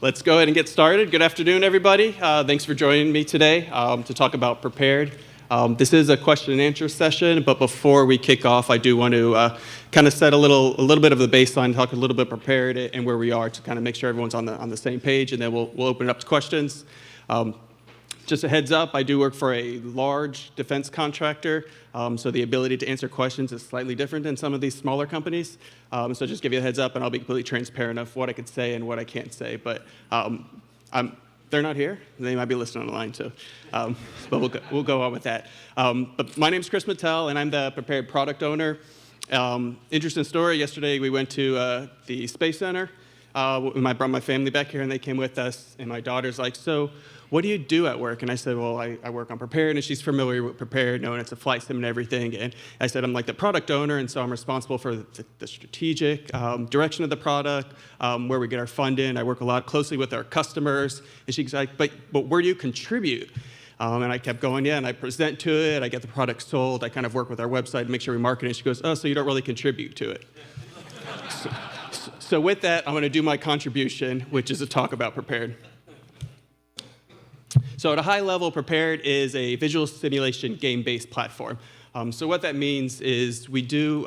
Let's go ahead and get started. Good afternoon, everybody. Thanks for joining me today to talk about Prepared. This is a question and answer session, but before we kick off, I do want to kind of set a little bit of the baseline, talk a little bit Prepared and where we are to kind of make sure everyone's on the same page, and then we'll open it up to questions. Just a heads up, I do work for a large defense contractor, so the ability to answer questions is slightly different than some of these smaller companies. So just give you a heads up, and I'll be completely transparent of what I could say and what I can't say. But they're not here. They might be listening online too. But we'll go on with that. But my name's Chris Mattel, and I'm the Prepared product owner. Interesting story. Yesterday we went to the Space Center. I brought my family back here, and they came with us. And my daughter's like, "So, what do you do at work?" And I said, "Well, I work on Prepared," and she's familiar with Prepared, knowing it's a flight sim and everything. And I said, "I'm like the product owner, and so I'm responsible for the strategic direction of the product, where we get our funding. I work a lot closely with our customers." And she's like, "But where do you contribute?" And I kept going, "Yeah," and I present to it. I get the product sold. I kind of work with our website to make sure we market it. And she goes, "Oh, so you don't really contribute to it?" So with that, I'm going to do my contribution, which is to talk about Prepared. So at a high level, Prepared is a visual simulation game-based platform. So what that means is we do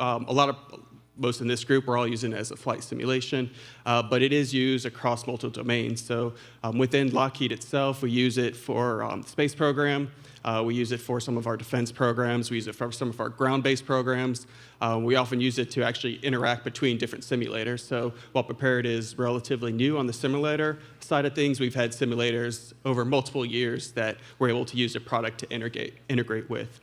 most in this group, we're all using it as a flight simulation, but it is used across multiple domains. So within Lockheed itself, we use it for the space program. We use it for some of our defense programs. We use it for some of our ground-based programs. We often use it to actually interact between different simulators. So while Prepared is relatively new on the simulator side of things, we've had simulators over multiple years that we're able to use the product to integrate with.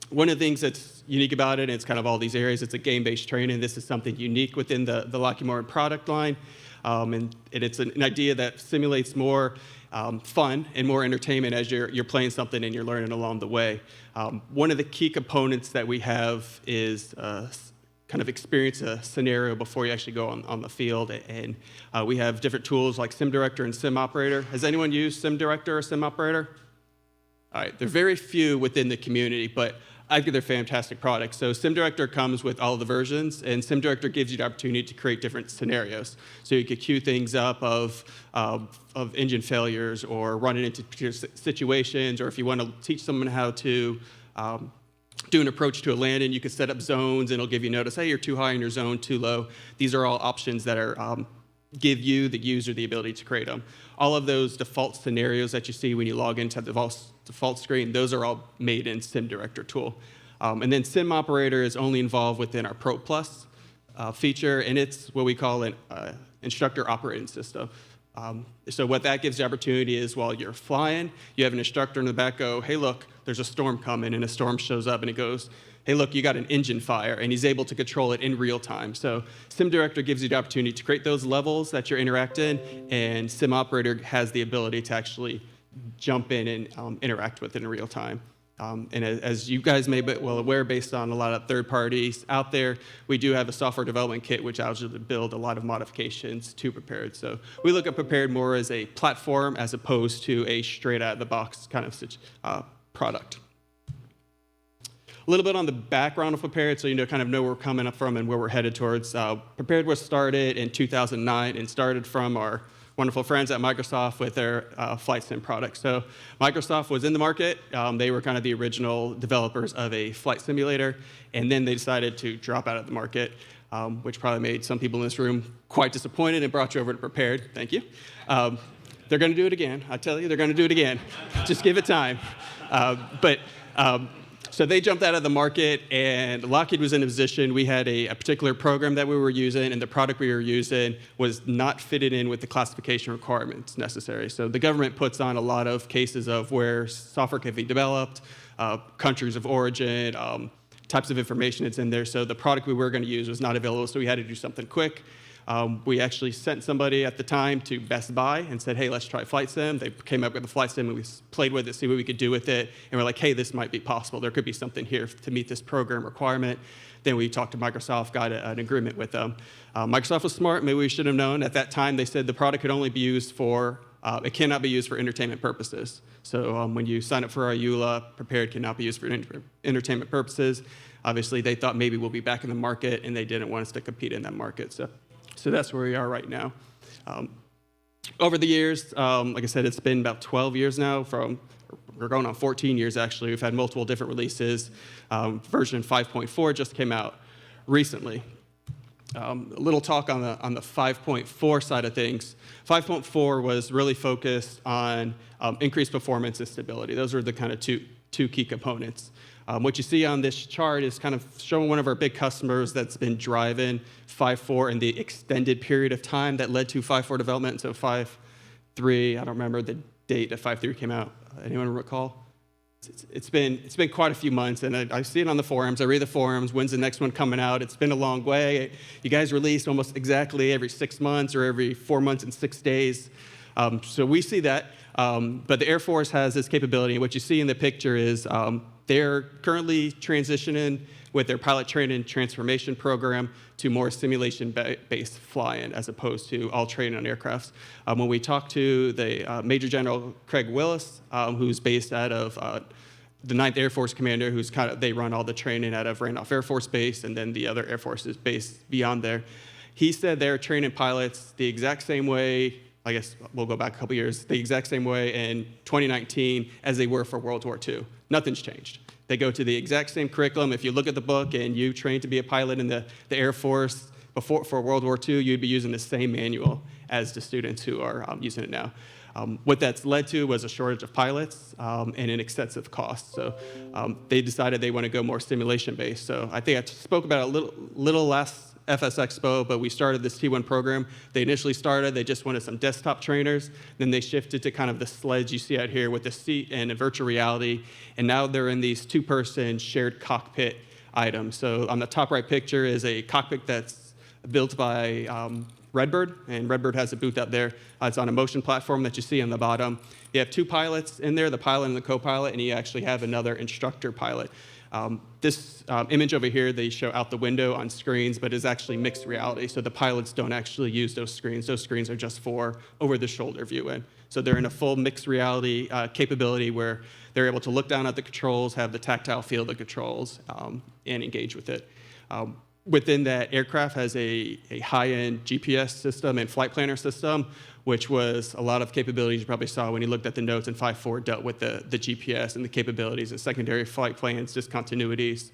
One of the things that's unique about it, and it's kind of all these areas, it's a game-based training. This is something unique within the Lockheed Martin product line. And it's an idea that simulates more fun and more entertainment as you're playing something and you're learning along the way. One of the key components that we have is kind of experience a scenario before you actually go on the field. And we have different tools like SimDirector and SimOperator. Has anyone used SimDirector or SimOperator? All right, there are very few within the community, but I think they're fantastic products. So SimDirector comes with all of the versions, and SimDirector gives you the opportunity to create different scenarios. So you could queue things up of engine failures or running into particular situations, or if you want to teach someone how to do an approach to a landing, you could set up zones, and it'll give you notice, hey, you're too high in your zone, too low. These are all options that are give you, the user, the ability to create them. All of those default scenarios that you see when you log into the default screen, those are all made in SimDirector tool. And then SimOperator is only involved within our Pro Plus feature, and it's what we call an instructor operating system. So what that gives the opportunity is while you're flying, you have an instructor in the back go, hey, look, there's a storm coming, and a storm shows up, and it goes, hey, look, you got an engine fire, and he's able to control it in real time. So SimDirector gives you the opportunity to create those levels that you're interacting, and SimOperator has the ability to actually jump in and interact with it in real time. And as you guys may be well aware, based on a lot of third parties out there, we do have a software development kit which allows you to build a lot of modifications to Prepared. So we look at Prepared more as a platform as opposed to a straight out of the box kind of product. A little bit on the background of Prepared, so you kind of know where we're coming up from and where we're headed towards. Prepared was started in 2009 and started from our wonderful friends at Microsoft with their flight sim product. So Microsoft was in the market. They were kind of the original developers of a flight simulator, and then they decided to drop out of the market, which probably made some people in this room quite disappointed and brought you over to Prepared. Thank you. They're going to do it again. I tell you, they're going to do it again. Just give it time. So they jumped out of the market, and Lockheed was in a position. We had a particular program that we were using, and the product we were using was not fitted in with the classification requirements necessary. So the government puts on a lot of cases of where software can be developed, countries of origin, types of information that's in there. So the product we were going to use was not available, so we had to do something quick. We actually sent somebody at the time to Best Buy and said, hey, let's try Flight Sim. They came up with a Flight Sim, and we played with it, see what we could do with it. And we're like, hey, this might be possible. There could be something here to meet this program requirement. Then we talked to Microsoft, got an agreement with them. Microsoft was smart. Maybe we should have known. At that time, they said the product could only be used for, it cannot be used for entertainment purposes. So when you sign up for our EULA, Prepared cannot be used for entertainment purposes. Obviously, they thought maybe we'll be back in the market, and they didn't want us to compete in that market. So that's where we are right now. Over the years, like I said, it's been about 12 years now. We're going on 14 years, actually. We've had multiple different releases. Version 5.4 just came out recently. A little talk on the 5.4 side of things. 5.4 was really focused on increased performance and stability. Those are the kind of two key components. What you see on this chart is kind of showing one of our big customers that's been driving 5.4 in the extended period of time that led to 5.4 development. So 5.3, I don't remember the date that 5.3 came out. Anyone recall? It's been quite a few months, and I see it on the forums. I read the forums. When's the next one coming out? It's been a long way. You guys release almost exactly every 6 months or every 4 months and 6 days. So we see that. But the Air Force has this capability, and what you see in the picture is they're currently transitioning with their pilot training transformation program to more simulation-based flying as opposed to all training on aircrafts. When we talked to the Major General Craig Willis, who's based out of the 9th Air Force Commander, they run all the training out of Randolph Air Force Base, and then the other Air Forces based beyond there. He said they're training pilots the exact same way, I guess we'll go back a couple years, the exact same way in 2019 as they were for World War II. Nothing's changed. They go to the exact same curriculum. If you look at the book and you train to be a pilot in the Air Force for World War II, you'd be using the same manual as the students who are using it now. What that's led to was a shortage of pilots and an excessive cost. So they decided they want to go more simulation-based. So I think I spoke about it a little last FSExpo, but we started this T1 program. They initially they just wanted some desktop trainers. Then they shifted to kind of the sleds you see out here with the seat and a virtual reality. And now they're in these 2-person shared cockpit items. So on the top right picture is a cockpit that's built by Redbird, and Redbird has a booth out there. It's on a motion platform that you see on the bottom. You have 2 pilots in there, the pilot and the co-pilot, and you actually have another instructor pilot. This image over here, they show out the window on screens, but is actually mixed reality. So the pilots don't actually use those screens. Those screens are just for over-the-shoulder viewing. So they're in a full mixed reality capability where they're able to look down at the controls, have the tactile feel of the controls, and engage with it. Within that, aircraft has a high-end GPS system and flight planner system, which was a lot of capabilities you probably saw when you looked at the notes in 5.4 dealt with the GPS and the capabilities and secondary flight plans, discontinuities,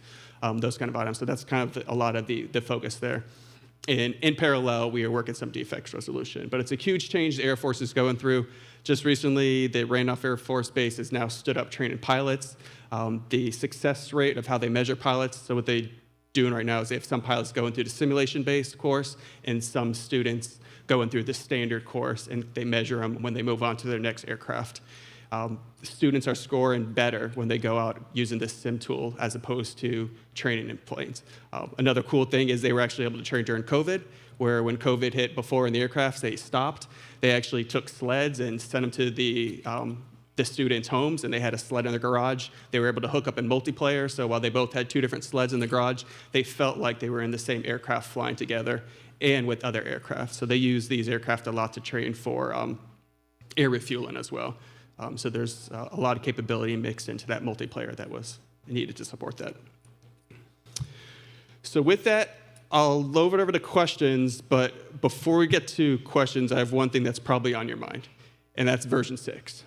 those kind of items. So that's kind of a lot of the focus there. And in parallel, we are working some defects resolution. But it's a huge change the Air Force is going through. Just recently, the Randolph Air Force Base has now stood up training pilots. The success rate of how they measure pilots, so what they doing right now is they have some pilots going through the simulation-based course and some students going through the standard course, and they measure them when they move on to their next aircraft. Students are scoring better when they go out using this sim tool as opposed to training in planes. Another cool thing is they were actually able to train during COVID, where when COVID hit before in the aircrafts, they stopped. They actually took sleds and sent them to the students' homes, and they had a sled in the garage. They were able to hook up in multiplayer, so while they both had 2 different sleds in the garage, they felt like they were in the same aircraft flying together and with other aircraft. So they use these aircraft a lot to train for air refueling as well. So there's a lot of capability mixed into that multiplayer that was needed to support that. So with that, I'll load it over to questions, but before we get to questions, I have one thing that's probably on your mind, and that's version 6.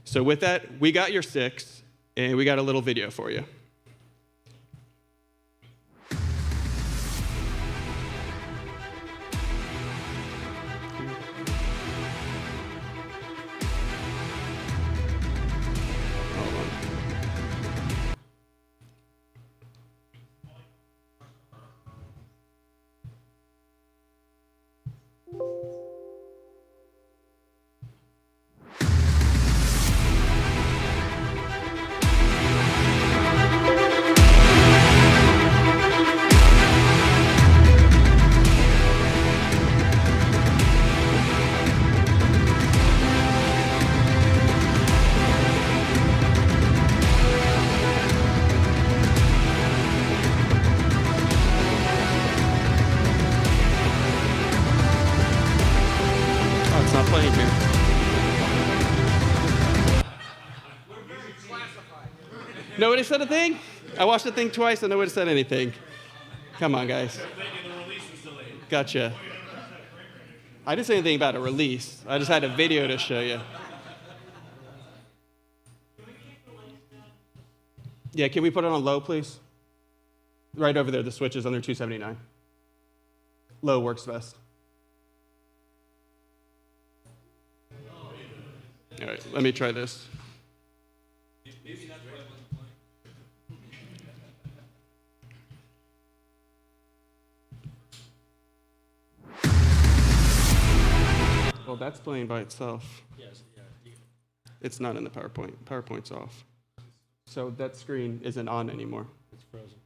So with that, we got your 6, and we got a little video for you. Nobody said a thing? I watched the thing twice and nobody said anything. Come on, guys. Gotcha. I didn't say anything about a release. I just had a video to show you. Yeah, can we put it on low, please? Right over there, the switch is under 279. Low works best. All right, let me try this. Well, that's playing by itself. Yes, yeah. It's not in the PowerPoint. PowerPoint's off. So that screen isn't on anymore. It's frozen.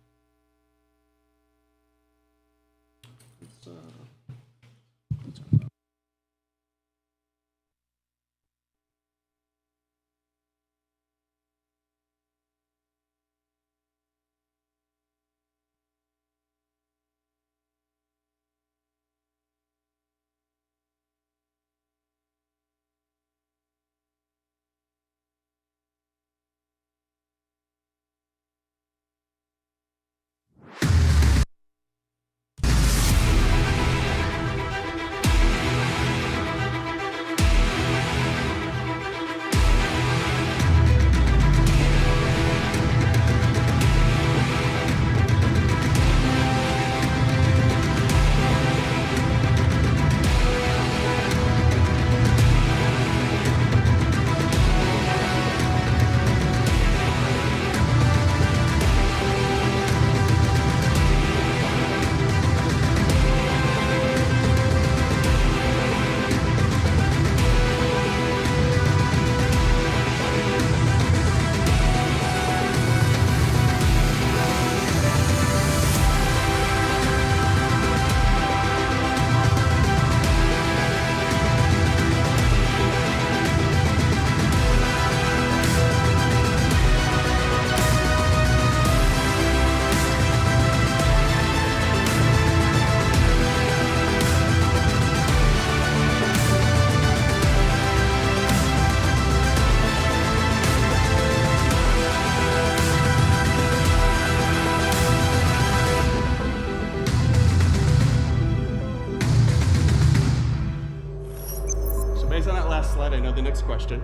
Based on that last slide, I know the next question.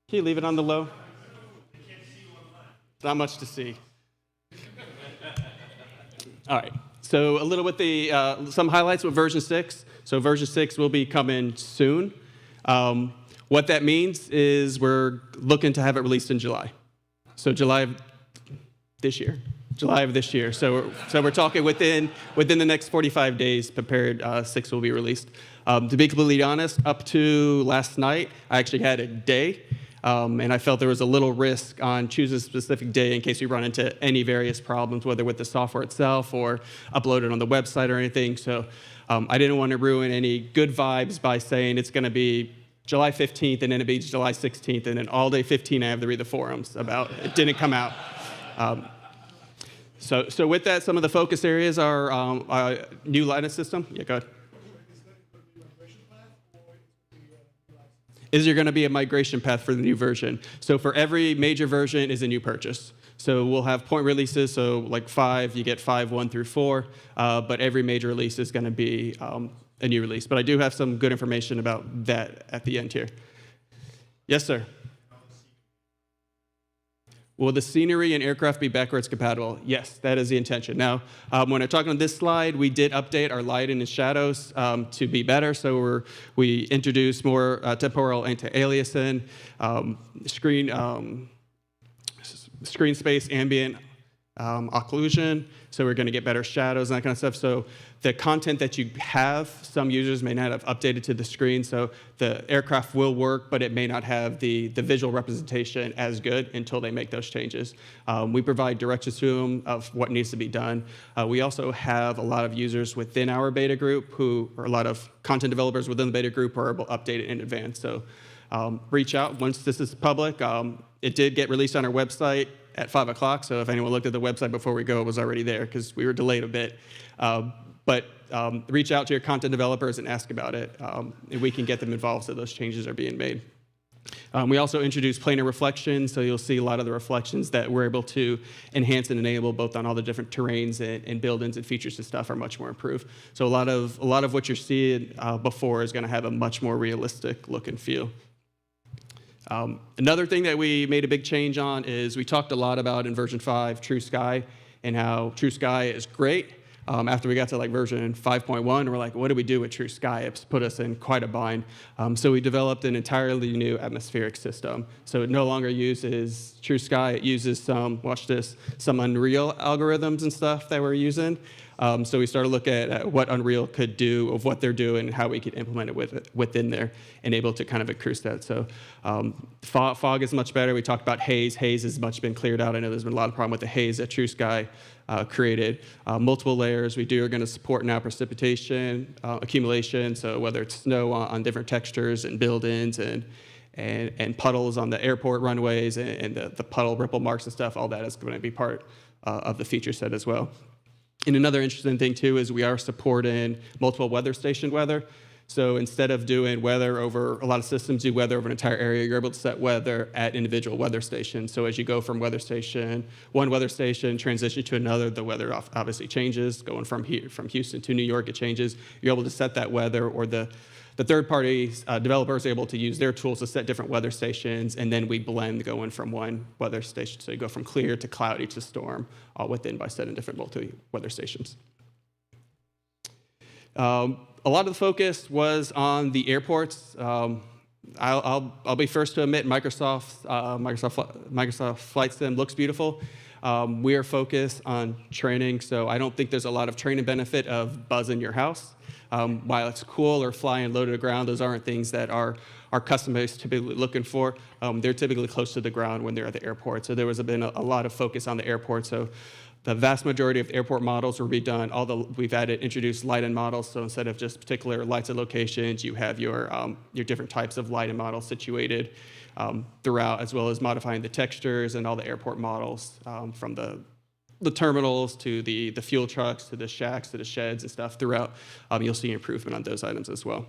Can you leave it on the low? Not much to see. All right. So a little bit some highlights with version 6. So version 6 will be coming soon. What that means is we're looking to have it released in July. So July of this year. So we're talking within the next 45 days, Prepared 6 will be released. To be completely honest, up to last night, I actually had a day. And I felt there was a little risk on choosing a specific day in case we run into any various problems, whether with the software itself or uploaded on the website or anything. So I didn't want to ruin any good vibes by saying it's going to be July 15th and then it'll be July 16th, and then all day 15 I have to read the forums about it didn't come out. So with that, some of the focus areas are new Linux system. Yeah, go ahead. Is there going to be a migration path for the new version? So for every major version is a new purchase. So we'll have point releases, so like 5, you get 5, 1 through 4, but every major release is going to be a new release. But I do have some good information about that at the end here. Yes, sir? Will the scenery and aircraft be backwards compatible? Yes, that is the intention. Now, when I talk on this slide, we did update our lighting and shadows to be better. So we introduced more temporal anti-aliasing, screen space, ambient occlusion. So we're going to get better shadows and that kind of stuff. So the content that you have, some users may not have updated to the screen. So the aircraft will work, but it may not have the visual representation as good until they make those changes. We provide directions to them of what needs to be done. We also have a lot of users within our beta group or a lot of content developers within the beta group who are able to update it in advance. So reach out once this is public. It did get released on our website at 5 o'clock, so if anyone looked at the website before we go, it was already there because we were delayed a bit. But reach out to your content developers and ask about it, and we can get them involved so those changes are being made. We also introduced planar reflections, so you'll see a lot of the reflections that we're able to enhance and enable both on all the different terrains and build-ins and features and stuff are much more improved. So a lot of what you're seeing before is going to have a much more realistic look and feel. Another thing that we made a big change on is we talked a lot about in version 5 True Sky and how True Sky is great. After we got to like version 5.1, we're like, what do we do with True Sky? It's put us in quite a bind. So we developed an entirely new atmospheric system. So it no longer uses True Sky. It uses some, watch this, some Unreal algorithms and stuff that we're using. So we started looking at what Unreal could do, of what they're doing, and how we could implement it within there, and able to kind of increase that. So fog is much better. We talked about haze. Haze has much been cleared out. I know there's been a lot of problem with the haze that True Sky created. Multiple layers. We are going to support now precipitation, accumulation, so whether it's snow on different textures and build-ins and puddles on the airport runways and the puddle ripple marks and stuff, all that is going to be part of the feature set as well. And another interesting thing, too, is we are supporting multiple weather station weather. So instead of doing weather over, a lot of systems do weather over an entire area, you're able to set weather at individual weather stations. So as you go from one weather station, transition to another, the weather obviously changes. Going from Houston to New York, it changes. You're able to set that weather, or the third-party developers are able to use their tools to set different weather stations, and then we blend going from one weather station. So you go from clear to cloudy to storm, all within by setting different multi-weather stations. A lot of the focus was on the airports. I'll be first to admit Microsoft Flight Sim looks beautiful. We are focused on training, so I don't think there's a lot of training benefit of buzzing your house. While it's cool or flying low to the ground, those aren't things that our customers typically looking for. They're typically close to the ground when they're at the airport. So there has been a lot of focus on the airport. So the vast majority of airport models were redone. We've introduced light-in models. So instead of just particular lights and locations, you have your different types of light-in models situated throughout, as well as modifying the textures and all the airport models from the terminals to the fuel trucks to the shacks to the sheds and stuff throughout. You'll see improvement on those items as well.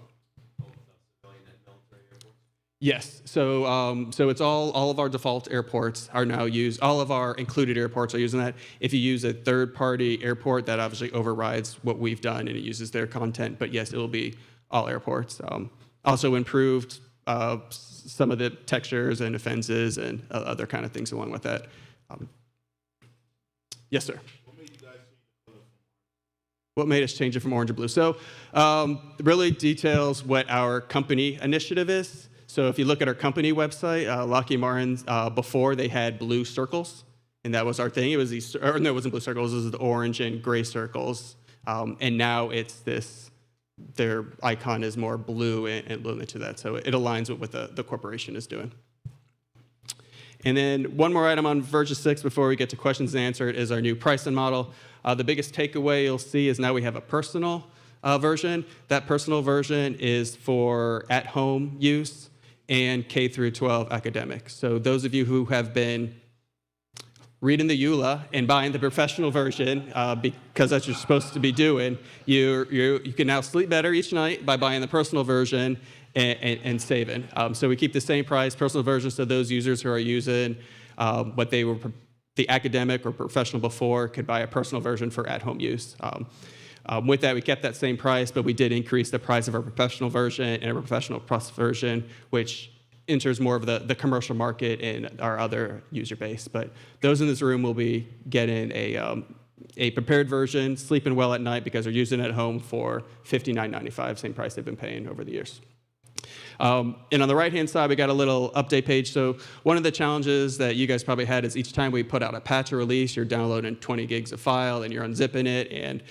Yes, so it's all of our default airports are now used. All of our included airports are using that. If you use a third-party airport, that obviously overrides what we've done and it uses their content. But yes, it will be all airports. Also improved some of the textures and offenses and other kind of things along with that. Yes, sir. What made us change it from orange to blue? So really details what our company initiative is. So if you look at our company website, Lockheed Martin, before they had blue circles, and that was our thing. It was these, or no, it wasn't blue circles. It was the orange and gray circles. And now it's this, their icon is more blue and limited to that. So it aligns with what the corporation is doing. And then one more item on version 6 before we get to questions and answers is our new pricing model. The biggest takeaway you'll see is now we have a personal version. That personal version is for at-home use and K through 12 academics. So those of you who have been reading the EULA and buying the professional version, because that's what you're supposed to be doing, you can now sleep better each night by buying the personal version and saving. So we keep the same price, personal version, so those users who are using what they were the academic or professional before could buy a personal version for at-home use. With that, we kept that same price, but we did increase the price of our professional version and our professional plus version, which enters more of the commercial market and our other user base. But those in this room will be getting a prepared version, sleeping well at night because they're using it at home for $59.95, same price they've been paying over the years. And on the right-hand side, we got a little update page. So one of the challenges that you guys probably had is each time we put out a patch or release, you're downloading 20 gigs of file and you're unzipping it, and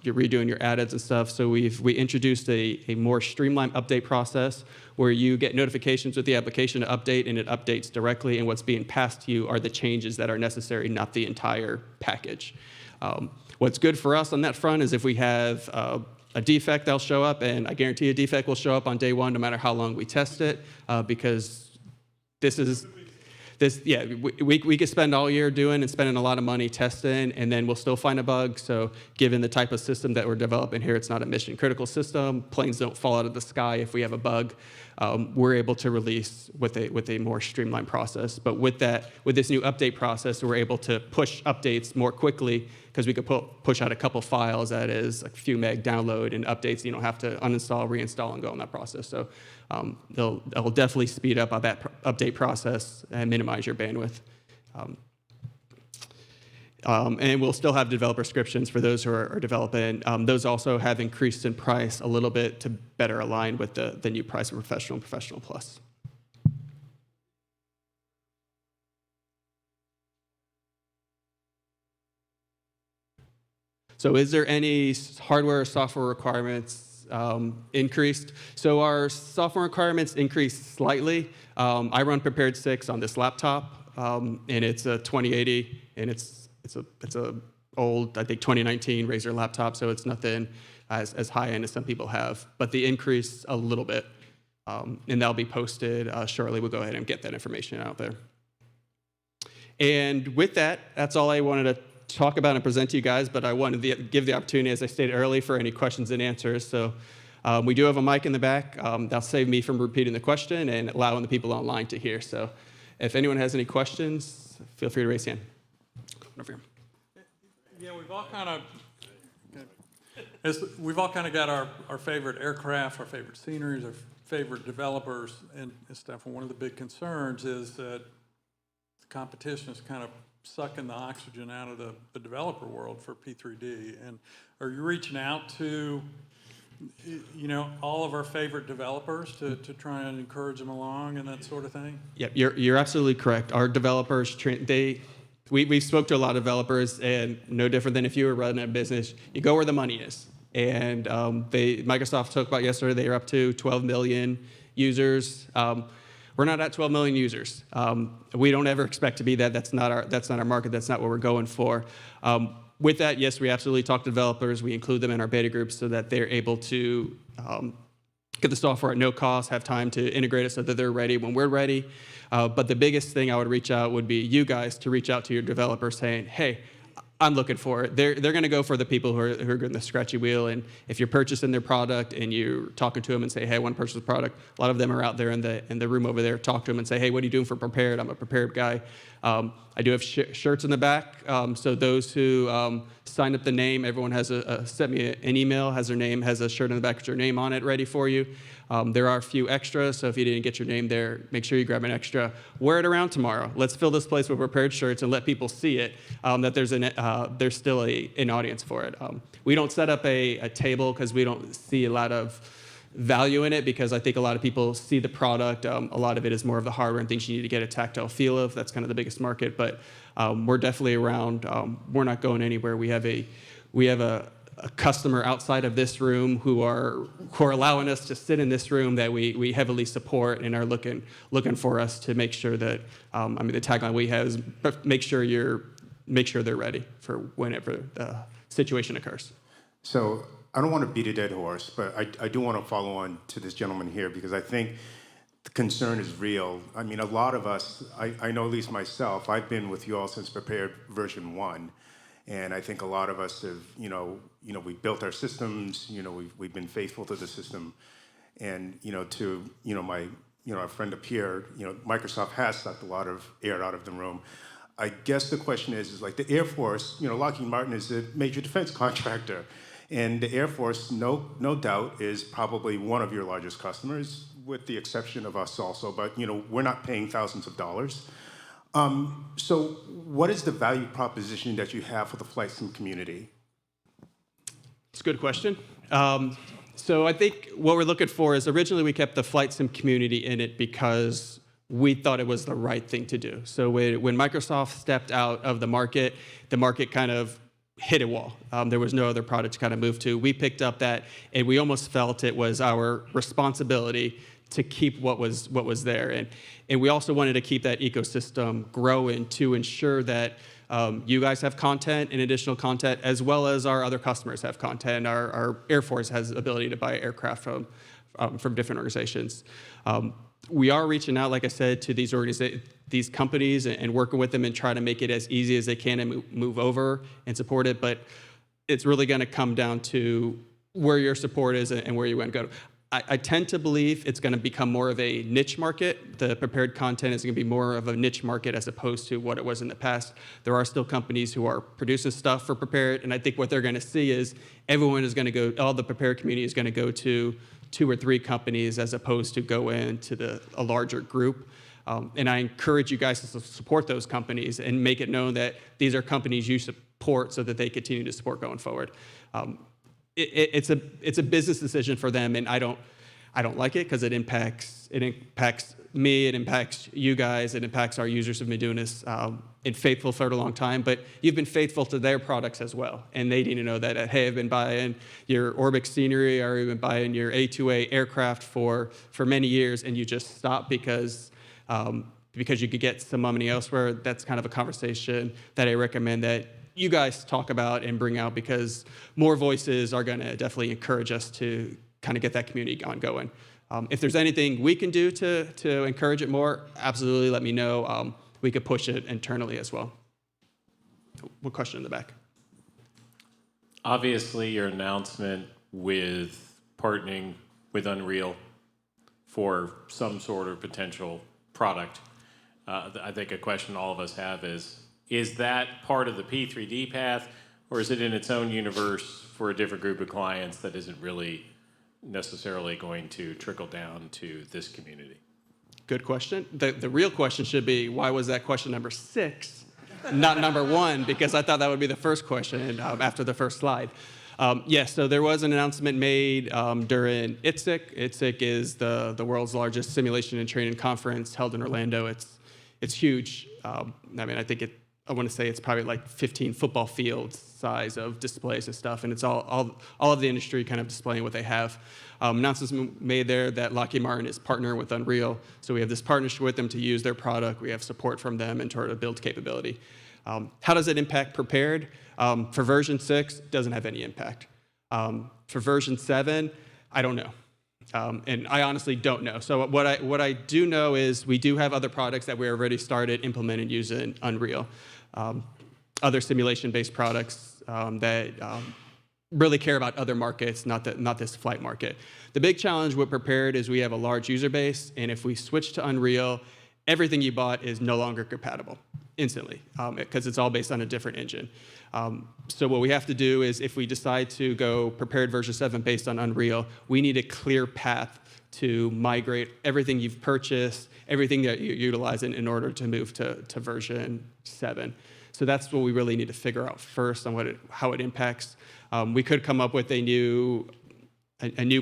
you're redoing your add-ins and stuff. So we introduced a more streamlined update process where you get notifications with the application to update, and it updates directly, and what's being passed to you are the changes that are necessary, not the entire package. What's good for us on that front is if we have a defect, that'll show up, and I guarantee a defect will show up on day one no matter how long we test it, because this we could spend all year spending a lot of money testing, and then we'll still find a bug. So given the type of system that we're developing here, it's not a mission critical system. Planes don't fall out of the sky if we have a bug. We're able to release with a more streamlined process. But with this new update process, we're able to push updates more quickly because we could push out a couple files that is a few meg download and updates. You don't have to uninstall, reinstall, and go in that process. So it'll definitely speed up that update process and minimize your bandwidth. And we'll still have developer subscriptions for those who are developing. Those also have increased in price a little bit to better align with the new price of Professional and Professional Plus. So is there any hardware or software requirements increased? So our software requirements increased slightly. I run Prepar3D on this laptop, and it's a 2080, and it's a old, I think, 2019 Razer laptop, so it's nothing as high-end as some people have. But the increase a little bit, and that'll be posted shortly. We'll go ahead and get that information out there. And with that, that's all I wanted to talk about and present to you guys, but I wanted to give the opportunity, as I stated earlier, for any questions and answers. So we do have a mic in the back. That'll save me from repeating the question and allowing the people online to hear. So if anyone has any questions, feel free to raise your hand. Over here. Yeah, we've all kind of got our favorite aircraft, our favorite sceneries, our favorite developers and stuff. And one of the big concerns is that the competition is kind of sucking the oxygen out of the developer world for P3D. And are you reaching out to, all of our favorite developers to try and encourage them along and that sort of thing? Yeah, you're absolutely correct. Our developers, we spoke to a lot of developers, and no different than if you were running a business, you go where the money is. And Microsoft talked about yesterday, they are up to 12 million users. We're not at 12 million users. We don't ever expect to be that. That's not our market. That's not what we're going for. With that, yes, we absolutely talk to developers. We include them in our beta groups so that they're able to get the software at no cost, have time to integrate it so that they're ready when we're ready. But the biggest thing I would reach out would be you guys to reach out to your developers saying, hey, I'm looking for it. They're going to go for the people who are getting the scratchy wheel. And if you're purchasing their product and you're talking to them and say, hey, I want to purchase the product, a lot of them are out there in the room over there. Talk to them and say, hey, what are you doing for Prepared? I'm a Prepared guy. I do have shirts in the back. So those who sign up the name, everyone has sent me an email, has their name, has a shirt in the back with your name on it ready for you. There are a few extras, so if you didn't get your name there, make sure you grab an extra. Wear it around tomorrow. Let's fill this place with Prepared shirts and let people see it, that there's still an audience for it. We don't set up a table because we don't see a lot of value in it, because I think a lot of people see the product. A lot of it is more of the hardware and things you need to get a tactile feel of. That's kind of the biggest market, but we're definitely around. We're not going anywhere. We have a customer outside of this room who are allowing us to sit in this room that we heavily support and are looking for us to make sure that the tagline we have is make sure they're ready for whenever the situation occurs. So I don't want to beat a dead horse, but I do want to follow on to this gentleman here, because I think the concern is real. I mean, a lot of us, I know at least myself, I've been with you all since Prepared version 1. And I think a lot of us have, we built our systems, we've been faithful to the system. And, our friend up here, Microsoft has sucked a lot of air out of the room. I guess the question is like the Air Force, Lockheed Martin is a major defense contractor. And the Air Force, no doubt, is probably one of your largest customers, with the exception of us also. But, we're not paying thousands of dollars. So what is the value proposition that you have for the flight sim community? It's a good question. So I think what we're looking for is, originally we kept the flight sim community in it because we thought it was the right thing to do. So when Microsoft stepped out of the market kind of hit a wall. There was no other product to kind of move to. We picked up that, and we almost felt it was our responsibility to keep what was there. And we also wanted to keep that ecosystem growing to ensure that you guys have content and additional content, as well as our other customers have content. Our Air Force has the ability to buy aircraft from different organizations. We are reaching out, like I said, to these companies and working with them and trying to make it as easy as they can and move over and support it. But it's really going to come down to where your support is and where you want to go. I tend to believe it's going to become more of a niche market. The prepared content is going to be more of a niche market as opposed to what it was in the past. There are still companies who are producing stuff for prepared, and I think what they're going to see is everyone is going to go, all the prepared community is going to go to 2 or 3 companies as opposed to go into a larger group. And I encourage you guys to support those companies and make it known that these are companies you support so that they continue to support going forward. It's a business decision for them, and I don't like it because it impacts me, it impacts you guys, it impacts our users who've been doing this and faithful for a long time. But you've been faithful to their products as well, and they need to know that hey, I've been buying your Orbix scenery or even buying your A2A aircraft for many years, and you just stopped because you could get some money elsewhere. That's kind of a conversation that I recommend that you guys talk about and bring out, because more voices are going to definitely encourage us to kind of get that community ongoing. If there's anything we can do to encourage it more, absolutely let me know. We could push it internally as well. One question in the back. Obviously, your announcement with partnering with Unreal for some sort of potential product, I think a question all of us have is that part of the P3D path, or is it in its own universe for a different group of clients that isn't really necessarily going to trickle down to this community? Good question. The real question should be, why was that question number 6, not number 1? Because I thought that would be the first question after the first slide. Yes, so there was an announcement made during ITSIC. ITSIC is the world's largest simulation and training conference held in Orlando. It's huge. I mean, I want to say it's probably like 15 football fields size of displays and stuff, and it's all of the industry kind of displaying what they have. Announcements made there that Lockheed Martin is partnering with Unreal, so we have this partnership with them to use their product. We have support from them in order to build capability. How does it impact Prepared? For version 6, it doesn't have any impact. For version 7, I don't know. And I honestly don't know. So what I do know is we do have other products that we already started implementing using Unreal. Other simulation-based products that really care about other markets, not this flight market. The big challenge with Prepared is we have a large user base, and if we switch to Unreal, everything you bought is no longer compatible instantly because it's all based on a different engine. So what we have to do is if we decide to go Prepared version 7 based on Unreal, we need a clear path to migrate everything you've purchased, everything that you're utilizing in order to move to version 7. So that's what we really need to figure out first on how it impacts. We could come up with a new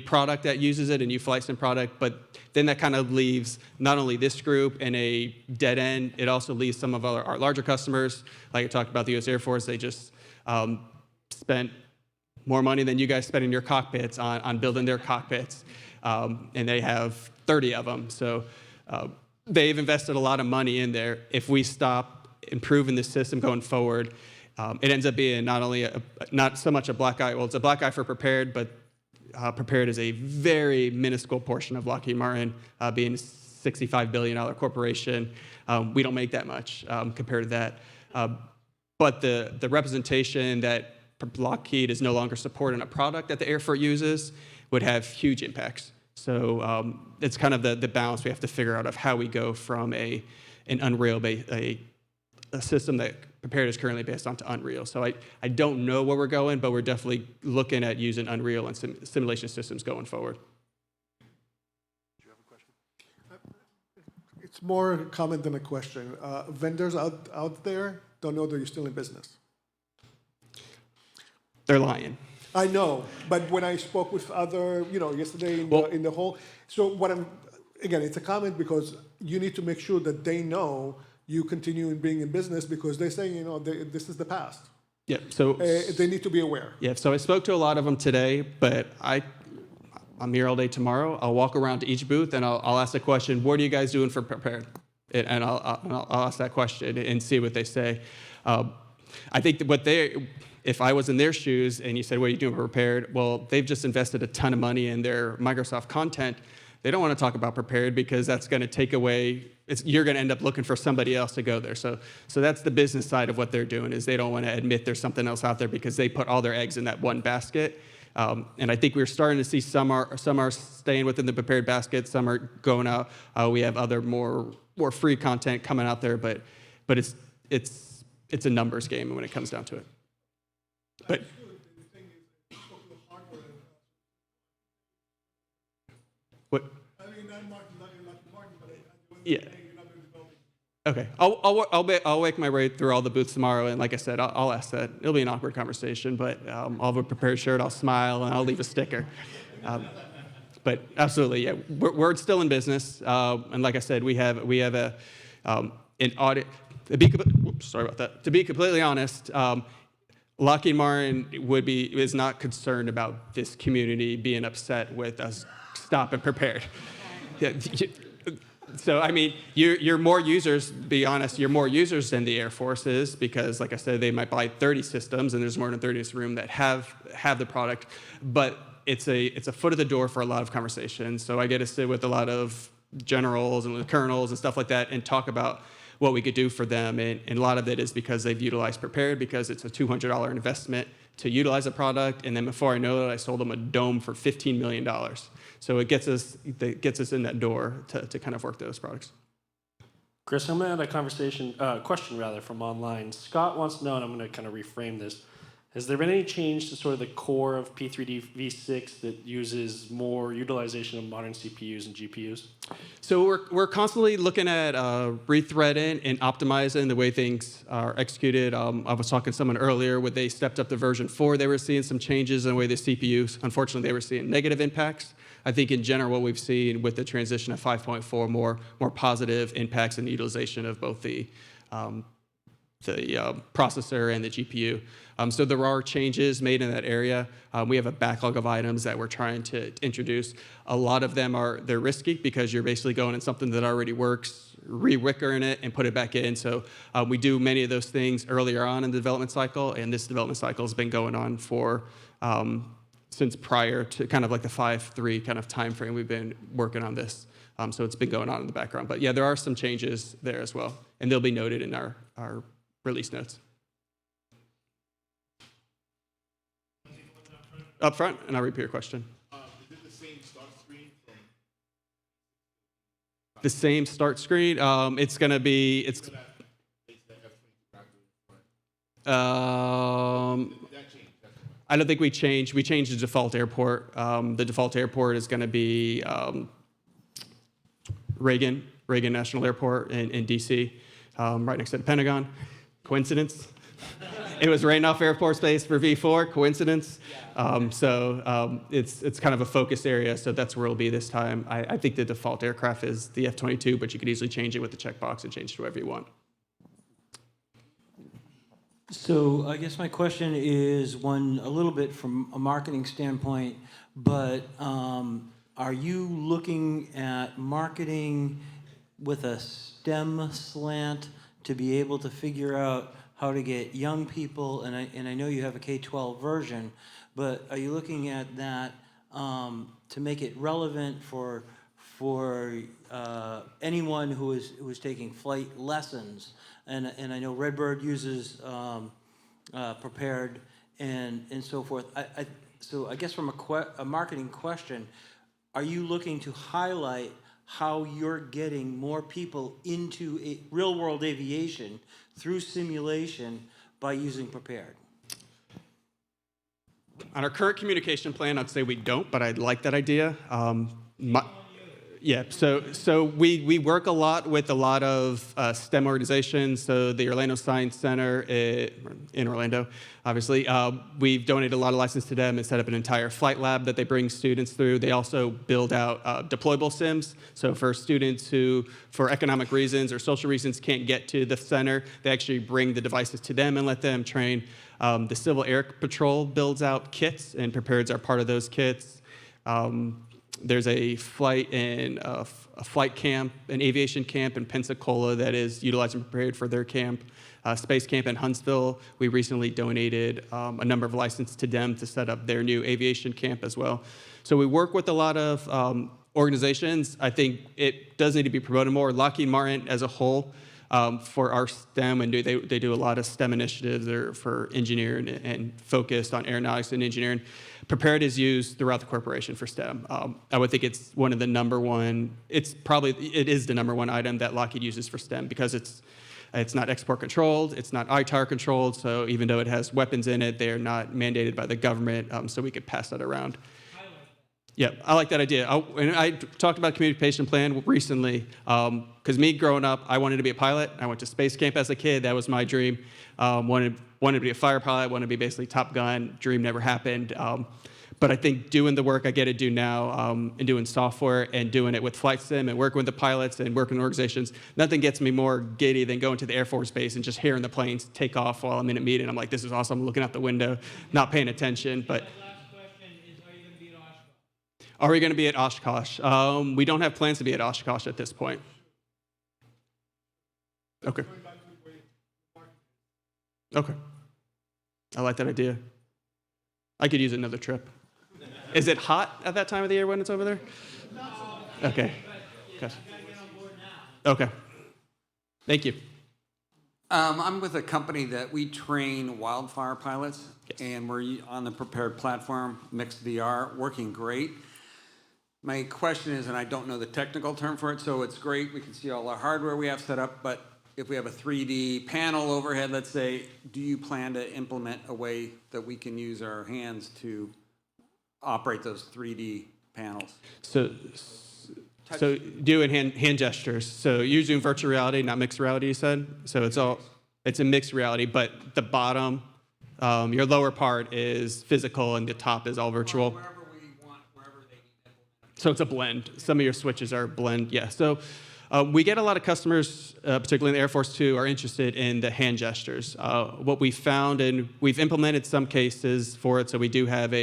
product that uses it, a new flight sim product, but then that kind of leaves not only this group in a dead end, it also leaves some of our larger customers, like I talked about the U.S. Air Force, they just spent more money than you guys spent in your cockpits on building their cockpits, and they have 30 of them. So they've invested a lot of money in there. If we stop improving the system going forward, it ends up being not so much a black eye. Well, it's a black eye for Prepared, but Prepared is a very minuscule portion of Lockheed Martin, being a $65 billion corporation. We don't make that much compared to that. But the representation that Lockheed is no longer supporting a product that the Air Force uses would have huge impacts. So it's kind of the balance we have to figure out of how we go from an Unreal a system that Prepared is currently based on to Unreal. So I don't know where we're going, but we're definitely looking at using Unreal and simulation systems going forward. Do you have a question? It's more a comment than a question. Vendors out there don't know that you're still in business. They're lying. I know, but when I spoke with other, yesterday in the hall, so again, it's a comment because you need to make sure that they know you continue being in business because they're saying, this is the past. Yeah, so they need to be aware. Yeah, so I spoke to a lot of them today, but I'm here all day tomorrow. I'll walk around to each booth and I'll ask the question, what are you guys doing for Prepared? And I'll ask that question and see what they say. I think that if I was in their shoes and you said, what are you doing for Prepared? Well, they've just invested a ton of money in their Microsoft content They don't want to talk about prepared because that's going to take away, you're going to end up looking for somebody else to go there. So that's the business side of what they're doing, is they don't want to admit there's something else out there because they put all their eggs in that one basket. And I think we're starting to see some are staying within the prepared basket, some are going out. We have other more free content coming out there, but it's a numbers game when it comes down to it. But what? Yeah. Okay. I'll make my way through all the booths tomorrow, and like I said, I'll ask that. It'll be an awkward conversation, but I'll have a prepared shirt. I'll smile and I'll leave a sticker. But absolutely, yeah, we're still in business, and like I said, we have an audit. Sorry about that. To be completely honest, Lockheed Martin is not concerned about this community being upset with us stopping prepared. So, I mean, you're more users, be honest, you're more users than the Air Force is because, like I said, they might buy 30 systems, and there's more than 30 in this room that have the product. But it's a foot of the door for a lot of conversations. So I get to sit with a lot of generals and colonels and stuff like that and talk about what we could do for them. And a lot of it is because they've utilized Prepared because it's a $200 investment to utilize a product. And then before I know it, I sold them a dome for $15 million. So it gets us in that door to kind of work those products. Chris, I'm going to add a question from online. Scott wants to know, and I'm going to kind of reframe this. Has there been any change to sort of the core of P3D V6 that uses more utilization of modern CPUs and GPUs? So we're constantly looking at rethreading and optimizing the way things are executed. I was talking to someone earlier where they stepped up to version 4. They were seeing some changes in the way the CPUs, unfortunately, they were seeing negative impacts. I think in general what we've seen with the transition of 5.4, more positive impacts in the utilization of both the processor and the GPU. So there are changes made in that area. We have a backlog of items that we're trying to introduce. A lot of them they're risky because you're basically going in something that already works, re-wickering it, and put it back in. So we do many of those things earlier on in the development cycle, and this development cycle has been going on for since prior to kind of like the 5.3 kind of time frame we've been working on this. So it's been going on in the background. But yeah, there are some changes there as well, and they'll be noted in our release notes. Up front, and I'll repeat your question. Is it the same start screen The same start screen? It's going to be, I don't think we changed. We changed the default airport. The default airport is going to be Reagan National Airport in D.C., right next to the Pentagon. Coincidence? It was right off Air Force Base for V4. Coincidence? It's kind of a focus area, so that's where it'll be this time. I think the default aircraft is the F-22, but you could easily change it with the checkbox and change it to whatever you want. So I guess my question is one a little bit from a marketing standpoint, but are you looking at marketing with a STEM slant to be able to figure out how to get young people, and I know you have a K-12 version, but are you looking at that to make it relevant for anyone who is taking flight lessons? And I know Redbird uses Prepared and so forth. So I guess from a marketing question, are you looking to highlight how you're getting more people into real-world aviation through simulation by using Prepared? On our current communication plan, I'd say we don't, but I'd like that idea. Yeah, so we work a lot with a lot of STEM organizations. So the Orlando Science Center in Orlando, obviously, we've donated a lot of license to them and set up an entire flight lab that they bring students through. They also build out deployable sims. So for students who, for economic reasons or social reasons, can't get to the center, they actually bring the devices to them and let them train. The Civil Air Patrol builds out kits, and Prepared's are part of those kits. There's a flight camp, an aviation camp in Pensacola that is utilizing Prepared for their camp. Space Camp in Huntsville, we recently donated a number of licenses to them to set up their new aviation camp as well. So we work with a lot of organizations, I think it does need to be promoted more. Lockheed Martin as a whole, for our STEM, and they do a lot of STEM initiatives that are for engineering and focused on aeronautics and engineering. Prepared is used throughout the corporation for STEM. I would think it's one of the number one, it is the number one item that Lockheed uses for STEM because it's not export controlled, it's not ITAR controlled, so even though it has weapons in it, they're not mandated by the government, so we could pass that around. Yeah, I like that idea. And I talked about communication plan recently, because me growing up, I wanted to be a pilot. I went to space camp as a kid. That was my dream. Wanted to be a fighter pilot, wanted to be basically Top Gun. Dream never happened. But I think doing the work I get to do now, and doing software and doing it with flight sim and working with the pilots and working in organizations, nothing gets me more giddy than going to the Air Force Base and just hearing the planes take off while I'm in a meeting. I'm like, this is awesome. I'm looking out the window, not paying attention. But are we going to be at Oshkosh? We don't have plans to be at Oshkosh at this point. Okay. Okay. I like that idea. I could use another trip. Is it hot at that time of the year when it's over there? Okay. Okay. Thank you. I'm with a company that we train wildfire pilots, and we're on the Prepared platform, mixed VR, working great. My question is, and I don't know the technical term for it, so it's great, we can see all our hardware we have set up, but if we have a 3D panel overhead, let's say, do you plan to implement a way that we can use our hands to operate those 3D panels? So doing hand gestures. So you're using virtual reality, not mixed reality, you said? So it's a mixed reality, but the bottom, your lower part is physical and the top is all virtual. Wherever we want, wherever they need implement. So it's a blend. Some of your switches are blend, yeah. So we get a lot of customers, particularly in the Air Force too, are interested in the hand gestures. What we found, and we've implemented some cases for it, so we do have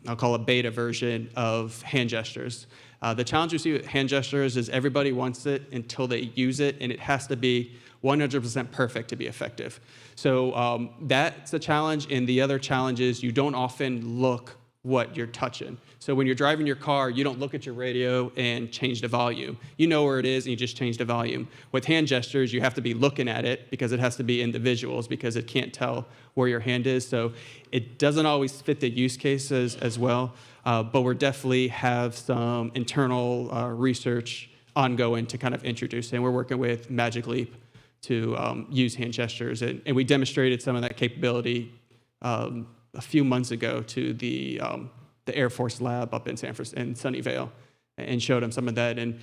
I'll call a beta version of hand gestures. The challenge we see with hand gestures is everybody wants it until they use it, and it has to be 100% perfect to be effective. So that's a challenge, and the other challenge is you don't often look what you're touching. So when you're driving your car, you don't look at your radio and change the volume. You know where it is, and you just change the volume. With hand gestures, you have to be looking at it because it has to be in the visuals because it can't tell where your hand is. So it doesn't always fit the use cases as well, but we definitely have some internal research ongoing to kind of introduce it. And we're working with Magic Leap to use hand gestures. And we demonstrated some of that capability a few months ago to the Air Force lab up in Sunnyvale, and showed them some of that. And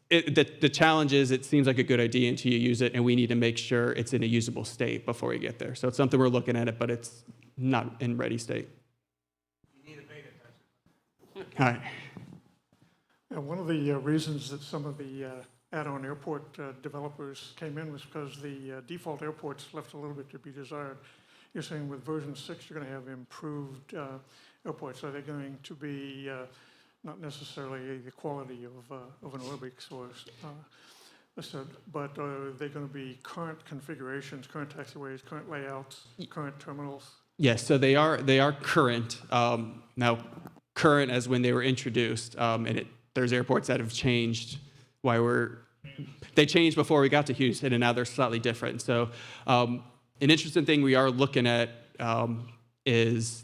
the challenge is it seems like a good idea until you use it, and we need to make sure it's in a usable state before we get there. So it's something we're looking at it, but it's not in ready state. You need a beta tester. All right. One of the reasons that some of the add-on airport developers came in was because the default airports left a little bit to be desired. You're saying with version 6 you're going to have improved airports. Are they going to be not necessarily the quality of an Orbix or but are they going to be current configurations, current taxiways, current layouts, current terminals? Yes, so they are current. Now, current as when they were introduced, and there's airports that have changed. They changed before we got to Houston, and now they're slightly different. So an interesting thing we are looking at is,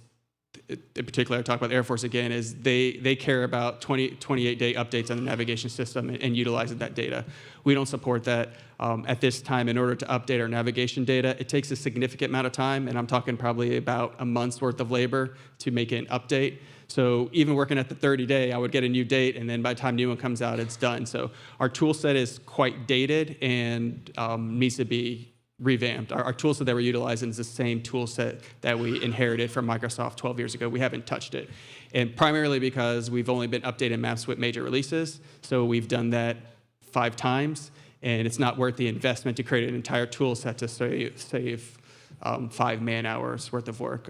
in particular, I talk about the Air Force again, is they care about 28-day updates on the navigation system and utilizing that data. We don't support that. At this time, in order to update our navigation data, it takes a significant amount of time, and I'm talking probably about a month's worth of labor to make an update. So even working at the 30-day, I would get a new date, and then by the time new one comes out, it's done. So our tool set is quite dated and needs to be revamped. Our tool set that we're utilizing is the same tool set that we inherited from Microsoft 12 years ago. We haven't touched it. And primarily because we've only been updating maps with major releases. So we've done that 5 times, and it's not worth the investment to create an entire tool set to save 5 man-hours worth of work.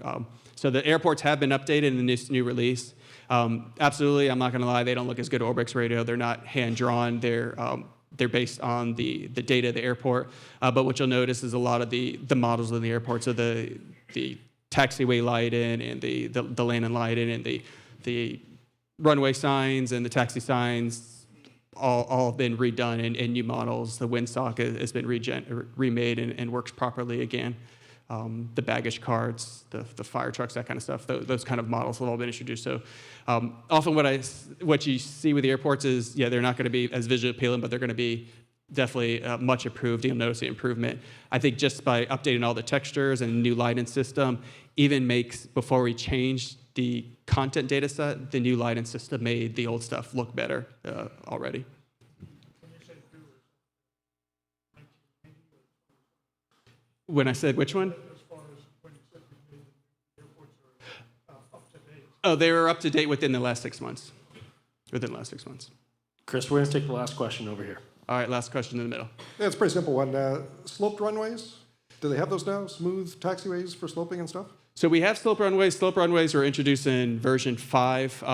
So the airports have been updated in this new release. Absolutely, I'm not going to lie, they don't look as good at Orbix radio. They're not hand-drawn. They're based on the data of the airport. But what you'll notice is a lot of the models in the airport, so the taxiway lighting and the lane and lighting and the runway signs and the taxi signs all been redone in new models. The windsock has been remade and works properly again. The baggage carts, the fire trucks, that kind of stuff, those kind of models have all been introduced. So often what you see with the airports is, yeah, they're not going to be as visually appealing, but they're going to be definitely much improved. You'll notice the improvement. I think just by updating all the textures and new lighting system even makes, before we change the content data set, the new lighting system made the old stuff look better already. When I said which one? As far as when you said the airports are up to date. Oh, they were up to date within the last 6 months. Within the last 6 months. Chris, we're going to take the last question over here. All right, last question in the middle. Yeah, it's a pretty simple one. Sloped runways, do they have those now? Smooth taxiways for sloping and stuff? So we have slope runways. Slope runways were introduced in version 5,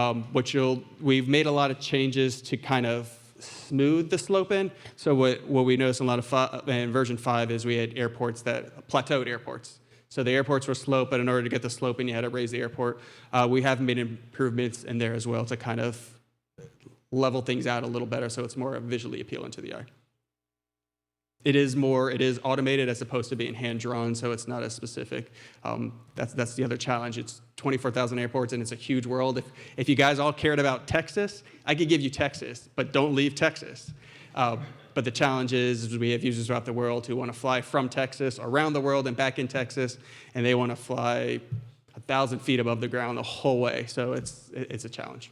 we've made a lot of changes to kind of smooth the slope in. So what we noticed in a lot of in version 5 is we had airports that plateaued airports. So the airports were sloped, but in order to get the slope in, you had to raise the airport. We have made improvements in there as well to kind of level things out a little better so it's more visually appealing to the eye. It is automated as opposed to being hand-drawn, so it's not as specific. That's the other challenge. It's 24,000 airports, and it's a huge world. If you guys all cared about Texas, I could give you Texas, but don't leave Texas. But the challenge is we have users throughout the world who want to fly from Texas, around the world, and back in Texas, and they want to fly 1,000 feet above the ground the whole way, so it's a challenge.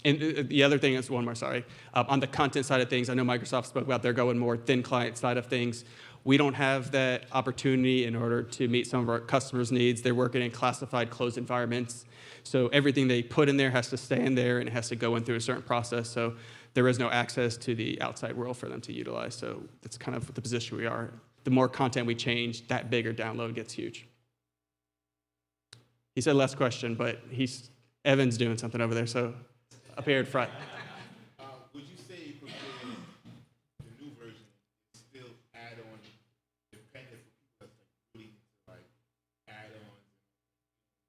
And the other thing is, one more, sorry. On the content side of things, I know Microsoft spoke about they're going more thin client side of things. We don't have that opportunity in order to meet some of our customers' needs. They're working in classified closed environments. So everything they put in there has to stay in there and it has to go in through a certain process. So there is no access to the outside world for them to utilize. So that's kind of the position we are. The more content we change, that bigger download gets huge. He said last question, but Evan's doing something over there, so up here in front. Would you say Prepar the new version is still add-on dependent for people that's like really into like add-ons?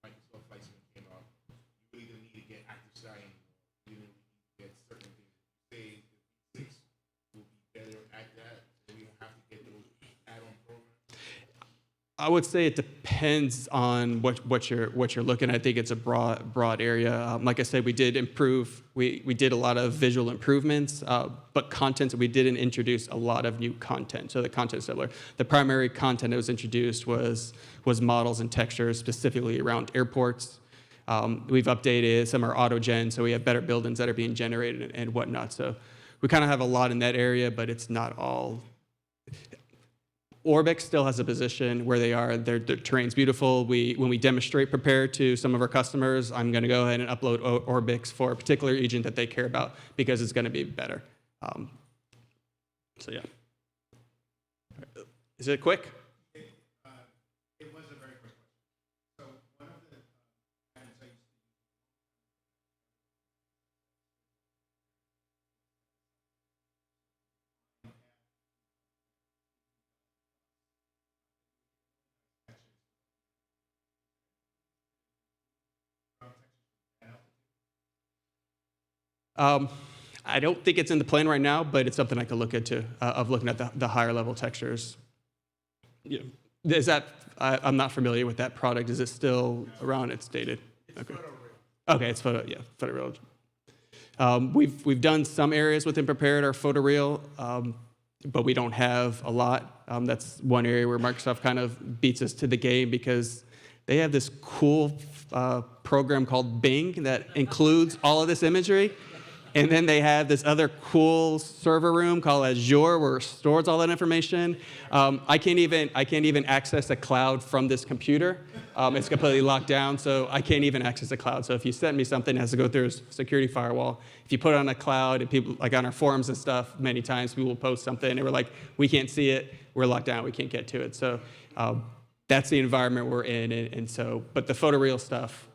Microsoft Flight Sim came out. You really don't need to get active signing. You don't need to get certain things. Say the 6 will be better at that, so we don't have to get those add-on programs. I would say it depends on what you're looking at. I think it's a broad area. Like I said, we did improve. We did a lot of visual improvements, but content, we didn't introduce a lot of new content. So the content is similar. The primary content that was introduced was models and textures, specifically around airports. We've updated some of our auto gen, so we have better buildings that are being generated and whatnot. So we kind of have a lot in that area, but it's not all. Orbix still has a position where they are. Their terrain's beautiful. When we demonstrate Prepar to some of our customers, I'm going to go ahead and upload Orbix for a particular agent that they care about because it's going to be better. So yeah. Is it quick? It was a very quick question. So one of the items I used to I don't think it's in the plan right now, but it's something I could look into, of looking at the higher level textures. Yeah. Is that, I'm not familiar with that product. Is it still around? It's dated. Okay. Okay, it's photoreal. We've done some areas within Prepar our photoreal, but we don't have a lot. That's one area where Microsoft kind of beats us to the game because they have this cool program called Bing that includes all of this imagery. And then they have this other cool server room called Azure where it stores all that information. I can't even access a cloud from this computer. It's completely locked down, so I can't even access the cloud. So if you send me something, it has to go through a security firewall. If you put it on a cloud, and people, like on our forums and stuff, many times we will post something, and we're like, we can't see it, we're locked down, we can't get to it. So that's the environment we're in, and so, but the photoreal stuff,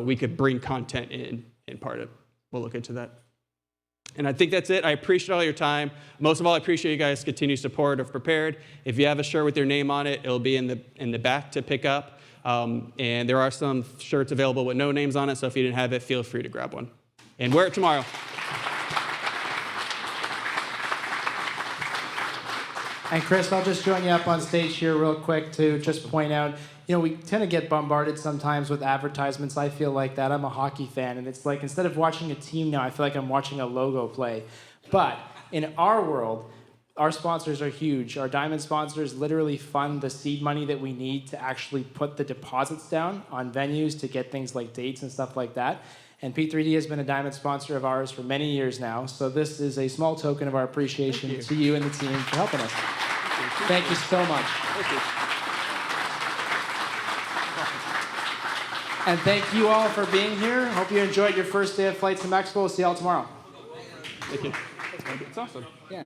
we could bring content in part of it. We'll look into that. And I think that's it. I appreciate all your time. Most of all, I appreciate you guys' continued support of Prepar. If you have a shirt with your name on it, it'll be in the back to pick up. And there are some shirts available with no names on it, so if you didn't have it, feel free to grab one. And wear it tomorrow. And Chris, I'll just join you up on stage here real quick to just point out, we tend to get bombarded sometimes with advertisements. I feel like that. I'm a hockey fan, and it's like instead of watching a team now, I feel like I'm watching a logo play. But in our world, our sponsors are huge. Our diamond sponsors literally fund the seed money that we need to actually put the deposits down on venues to get things like dates and stuff like that. And P3D has been a diamond sponsor of ours for many years now. So this is a small token of our appreciation to you and the team for helping us. Thank you so much. Thank you. And thank you all for being here. Hope you enjoyed your first day of FlightSimExpo. See y'all tomorrow. Thank you. That's awesome. Yeah.